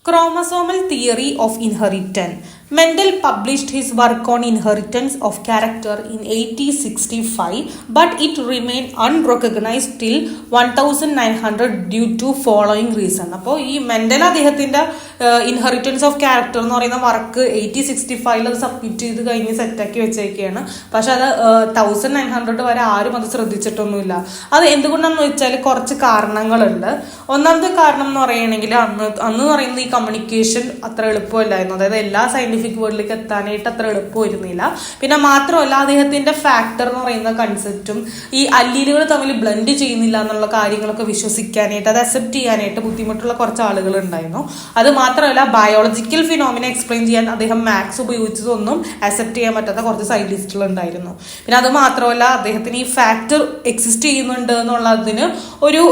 Chromosomal theory of inheritance. Mendel published his work on inheritance of character in 1865, but it remained unrecognized till 1900 due to following reason. അപ്പോൾ ഈ Mendel അദ്ദേഹത്തിന്റെ inheritance of character എന്ന് പറയുന്ന work 1865 submit ചെയ്ത് കഴിഞ്ഞ് സെറ്റാക്കി വെച്ചേക്കാണ്. പക്ഷെ അത് 1900 വരെ ആരും അത് ശ്രദ്ധിച്ചിട്ടൊന്നുമില്ല. അത് എന്തുകൊണ്ടാണെന്ന് വെച്ചാൽ കുറച്ച് കാരണങ്ങളുണ്ട്. ഒന്നാമത്തെ കാരണം എന്ന് പറയുകയാണെങ്കിൽ അന്ന് പറയുന്നത് ഈ കമ്മ്യൂണിക്കേഷൻ അത്ര എളുപ്പമല്ലായിരുന്നു. അതായത് എല്ലാ സയന്റിഫിക് വേൾഡിലേക്ക് എത്താനായിട്ട് അത്ര എളുപ്പമായിരുന്നില്ല. പിന്നെ മാത്രമല്ല അദ്ദേഹത്തിന്റെ ഫാക്ടർ എന്ന് പറയുന്ന കൺസെപ്റ്റും ഈ അല്ലീലുകൾ തമ്മിൽ ബ്ലെൻഡ് ചെയ്യുന്നില്ല എന്നുള്ള കാര്യങ്ങളൊക്കെ വിശ്വസിക്കാനായിട്ട് അത് അക്സെപ്റ്റ് ചെയ്യാനായിട്ട് ബുദ്ധിമുട്ടുള്ള കുറച്ച് ആളുകൾ ഉണ്ടായിരുന്നു. അത് മാത്രമല്ല ബയോളജിക്കൽ ഫിനോമിന എക്സ്പ്ലെയിൻ ചെയ്യാൻ അദ്ദേഹം മാത്സ് ഉപയോഗിച്ചതൊന്നും അക്സെപ്റ്റ് ചെയ്യാൻ പറ്റാത്ത കുറച്ച് സയന്റിസ്റ്റുകൾ ഉണ്ടായിരുന്നു. പിന്നെ അത് മാത്രമല്ല അദ്ദേഹത്തിന് ഈ ഫാക്ടർ എക്സിസ്റ്റ് ചെയ്യുന്നുണ്ട് എന്നുള്ളതിന് ഒരു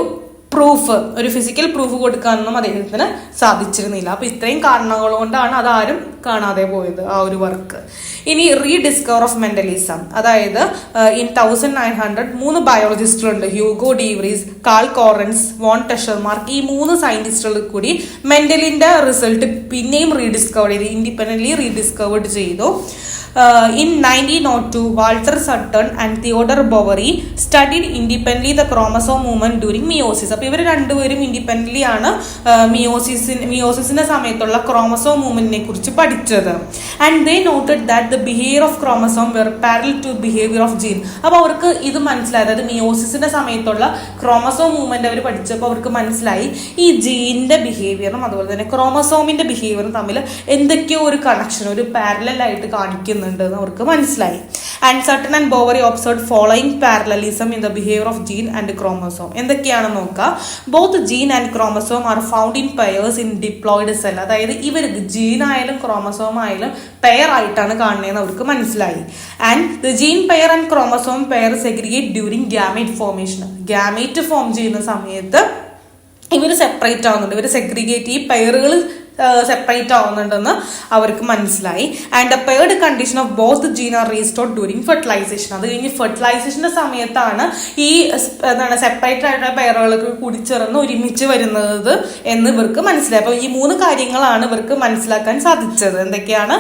ഫിസിക്കൽ പ്രൂഫ് കൊടുക്കാനൊന്നും അദ്ദേഹത്തിന് സാധിച്ചിരുന്നില്ല. അപ്പൊ ഇത്രയും കാരണങ്ങൾ കൊണ്ടാണ് അതാരും കാണാതെ പോയത് ആ ഒരു വർക്ക്. ഇനി റീഡിസ്കവർ ഓഫ് മെന്റലിസം, അതായത് ഇൻ 1900 3 ബയോളജിസ്റ്റുകളുണ്ട്, Hugo de Vries, Carl Correns, von Tschermak. ഈ 3 സയന്റിസ്റ്റുകൾ കൂടി മെന്റലിന്റെ റിസൾട്ട് പിന്നെയും റീഡിസ്കവർ ചെയ്ത് ഇൻഡിപെൻഡന്റ്ലി റീഡിസ്കവേർഡ് ചെയ്തു. In 1902, Walter Sutton and Theodore Boveri studied independently the chromosome movement during meiosis. അപ്പോൾ ഇവർ രണ്ടുപേരും ഇൻഡിപെൻഡന്റ്ലി ആണ് മിയോസിസിന്റെ സമയത്തുള്ള ക്രോമസോം മൂവ്മെന്റിനെ കുറിച്ച് പഠിച്ചത്. And they noted that the behaviour of chromosome were parallel to behaviour of gene. അപ്പോൾ അവർക്ക് ഇത് മനസ്സിലായി, അതായത് മിയോസിസിന്റെ സമയത്തുള്ള ക്രോമസോം മൂവ്മെന്റ് അവർ പഠിച്ചപ്പോൾ അവർക്ക് മനസ്സിലായി ഈ ജീനിന്റെ ബിഹേവിയറും അതുപോലെ തന്നെ ക്രോമസോമിന്റെ ബിഹേവിയറും തമ്മിൽ എന്തൊക്കെയോ ഒരു കണക്ഷൻ, ഒരു പാരലൽ ആയിട്ട് കാണിക്കുന്നു അവർക്ക് മനസ്സിലായി. And Sutton and Boveri observed following parallelism in the behaviour of gene and chromosome. എന്തൊക്കെയാണെന്ന് നോക്കാം. Both gene and chromosome are found in pairs in diploid cell. അതായത് ഇവർ ജീൻ ആയാലും ക്രോമസോം ആയാലും പെയർ ആയിട്ടാണ് കാണുന്നതെന്ന് അവർക്ക് മനസ്സിലായി. And the gene pair and chromosome pair segregate during gamete formation. Gamete form ചെയ്യുന്ന സമയത്ത് ഇവർ സെപ്പറേറ്റ് ആവുന്നുണ്ട്, ഇവർ സെഗ്രിഗേറ്റ്, ഈ പെയറുകൾ സെപ്പറേറ്റ് ആവുന്നുണ്ടെന്ന് അവർക്ക് മനസ്സിലായി. And the paired condition of both gene are restored during fertilisation. അത് കഴിഞ്ഞ് ഫെർട്ടിലൈസേഷന്റെ സമയത്താണ് ഈ സെപ്പറേറ്റ് ആയിട്ടുള്ള പെയറുകളൊക്കെ കൂടിച്ചേർന്ന് ഒരുമിച്ച് വരുന്നത് എന്ന് ഇവർക്ക് മനസ്സിലായി. അപ്പൊ ഈ 3 കാര്യങ്ങളാണ് ഇവർക്ക് മനസ്സിലാക്കാൻ സാധിച്ചത്. എന്തൊക്കെയാണ്?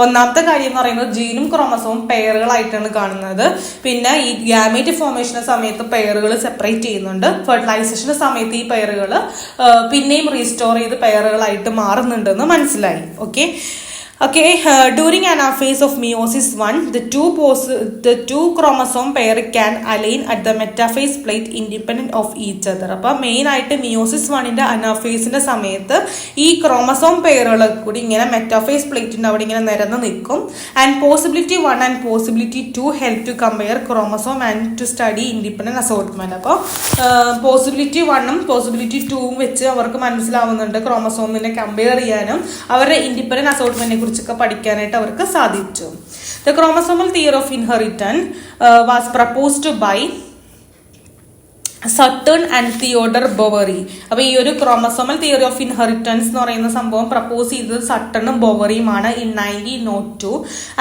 ഒന്നാമത്തെ കാര്യം എന്ന് പറയുന്നത് ജീനും ക്രോമസോമും പെയറുകളായിട്ടാണ് കാണുന്നത്. പിന്നെ ഈ ഗ്യാമേറ്റ് ഫോർമേഷന്റെ സമയത്ത് പെയറുകൾ സെപ്പറേറ്റ് ചെയ്യുന്നുണ്ട്. ഫെർട്ടിലൈസേഷന്റെ സമയത്ത് ഈ പെയറുകൾ പിന്നെയും റീസ്റ്റോർ ചെയ്ത് പെയറുകളായിട്ട് മാറുന്നുണ്ടെന്ന് മനസ്സിലായി. During anaphase of meiosis 1, the two chromosome pair can align at the metaphase plate independent of each other. അപ്പോൾ മെയിൻ ആയിട്ട് മിയോസിസ് 1ന്റെ അനാഫേസിന്റെ സമയത്ത് ഈ ക്രോമസോം പെയറുകൾ കൂടി ഇങ്ങനെ മെറ്റാഫേസ് പ്ലേറ്റിന്റെ അവിടെ ഇങ്ങനെ നിരന്ന് നിൽക്കും. And possibility 1 and possibility 2 help to compare chromosome and to study independent assortment. അപ്പോൾ പോസിബിലിറ്റി 1ഉം പോസിബിലിറ്റി 2ഉം വെച്ച് അവർക്ക് മനസ്സിലാവുന്നുണ്ട് ക്രോമസോമിനെ കമ്പയർ ചെയ്യാനും അവരുടെ ഇൻഡിപെൻഡന്റ് അസോർട്ട്മെന്റിനെ കുറിച്ചൊക്കെ പഠിക്കാനായിട്ട് അവർക്ക് സാധിച്ചു. The chromosomal theory of inheritance was proposed by Sutton and Theodor Boveri. അപ്പൊ ഈ ഒരു ക്രോമസോമൽ തിയറി ഓഫ് ഇൻഹെറിറ്റൻസ് എന്ന് പറയുന്ന സംഭവം പ്രപ്പോസ് ചെയ്തത് സട്ടണും ബൊവറിയുമാണ് in 1902.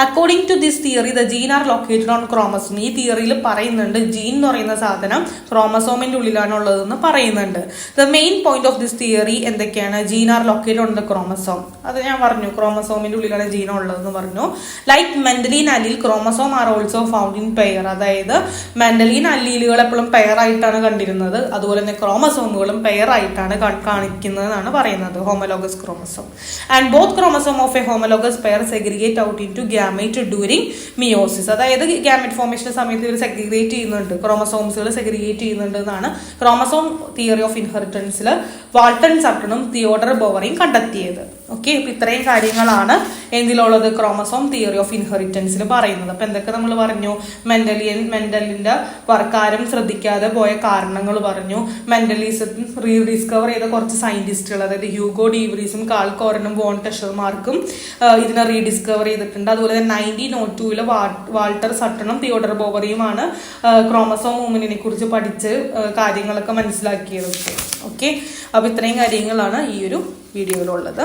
According to this theory the gene are located on chromosome. ഈ തിയറിയിൽ പറയുന്നുണ്ട് ജീൻ എന്ന് പറയുന്ന സാധനം ക്രോമസോമിന്റെ ഉള്ളിലാണ് ഉള്ളതെന്ന് പറയുന്നുണ്ട്. The main point of this theory എന്തൊക്കെയാണ്? Gene are located on the chromosome. അത് ഞാൻ പറഞ്ഞു, ക്രോമസോമിന്റെ ഉള്ളിലാണ് ജീൻ ഉള്ളതെന്ന് പറഞ്ഞു. Like Mendelian allele chromosome are also found in pair. അതായത് മെന്റലീൻ അല്ലീലുകൾ എപ്പോഴും പെയർ ആയിട്ടാണ് കണ്ടിരുന്നത്, അതുപോലെ തന്നെ ക്രോമസോമുകളും പെയർ ആയിട്ടാണ് കാണിക്കുന്നതെന്നാണ് പറയുന്നത്, homologous chromosome. And both chromosome of a homologous pair segregate out into gamete during meiosis. അതായത് ഗ്യാമേറ്റ് ഫോർമേഷന്റെ സമയത്ത് ഇവർ സെഗ്രിഗേറ്റ് ചെയ്യുന്നുണ്ട്, ക്രോമസോംസുകൾ സെഗ്രിഗേറ്റ് ചെയ്യുന്നുണ്ട് എന്നാണ് ക്രോമസോം തിയറി ഓഫ് ഇൻഹെറിറ്റൻസിൽ വാൾട്ടൺ സട്ടണും തിയോഡർ ബൊവറിയും കണ്ടെത്തിയത്. ഓക്കെ, അപ്പൊ ഇത്രയും കാര്യങ്ങളാണ് എന്തിലുള്ളത്? ക്രോമസോം തിയറി ഓഫ് ഇൻഹെറിറ്റൻസിൽ പറയുന്നത്. അപ്പൊ എന്തൊക്കെ നമ്മൾ പറഞ്ഞു? മെന്റലിന്റെ വർക്കാരും ശ്രദ്ധിക്കാതെ പോയ കാരണങ്ങൾ പറഞ്ഞു. മെന്റലിസത്തിൽ റീഡിസ്കവർ ചെയ്ത കുറച്ച് സയന്റിസ്റ്റുകൾ, അതായത് ഹ്യൂഗോ ഡീവ്രീസും കാൾ കോറനും വോൺ ടെഷർമാർക്കും ഇതിനെ റീഡിസ്കവർ ചെയ്തിട്ടുണ്ട്. അതുപോലെ തന്നെ 1902 വാൾട്ടർ സട്ടണും തിയോഡർ ബോവറിയുമാണ് ക്രോമസോം മൂവ്മെന്റിനെ കുറിച്ച് പഠിച്ച് കാര്യങ്ങളൊക്കെ മനസ്സിലാക്കിയത്. ഓക്കെ, അപ്പൊ ഇത്രയും കാര്യങ്ങളാണ് ഈ ഒരു വീഡിയോയിലുള്ളത്.